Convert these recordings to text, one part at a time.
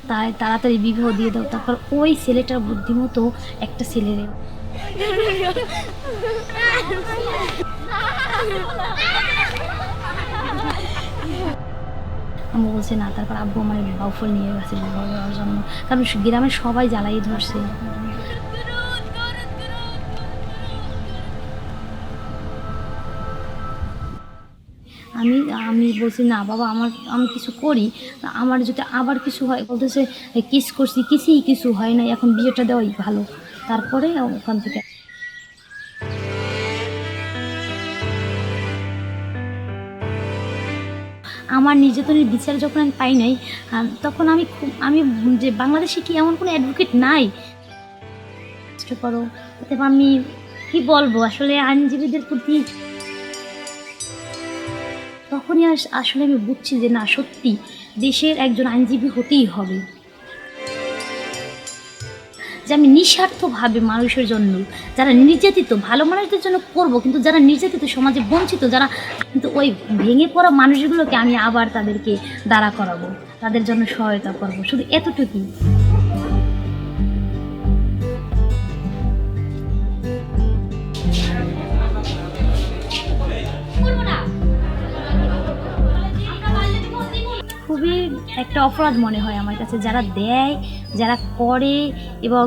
তাই তাড়াতাড়ি বিবাহ দিয়ে দাও। তারপর ওই ছেলেটার বুদ্ধিমতো একটা ছেলের আম্মু বলছে না। তারপর আব্বু আমার বাউফল নিয়ে গেছে বিবাহ দেওয়ার জন্য, কারণ গ্রামের সবাই জ্বালাই ধরছে। আমি আমি বলছি না বাবা, আমি কিছু করি, আমার যদি আবার কিছু হয়। বলতেছে কিস করছি, কিছুই কিছু হয় নাই, এখন বিয়েটা দেওয়াই ভালো। তারপরে ওখান থেকে আমার নির্যাতনের বিচার যখন আমি পাই নাই, তখন আমি যে বাংলাদেশে কি এমন কোনো অ্যাডভোকেট নাই চেষ্টা করো। অথবা আমি কি বলবো, আসলে আইনজীবীদের প্রতি তখনই আসলে আমি বুঝছি যে না, সত্যি দেশের একজন আইনজীবী হতেই হবে, যে আমি নিঃস্বার্থভাবে মানুষের জন্য, যারা নির্যাতিত, ভালো মানুষদের জন্য করব, কিন্তু যারা নির্যাতিত, সমাজে বঞ্চিত যারা, কিন্তু ওই ভেঙে পড়া মানুষগুলোকে আমি আবার তাদেরকে দাঁড়া করাবো, তাদের জন্য সহায়তা করব, শুধু এতটুকুই। খুবই একটা অপরাধ মনে হয় আমার কাছে, যারা দেয়, যারা করে, এবং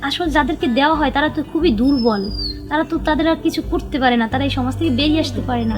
আসলে যাদেরকে দেওয়া হয় তারা তো খুবই দুর্বল, তারা তো তাদের আর কিছু করতে পারে না, তারা এই সমাজ থেকে বেরিয়ে আসতে পারে না।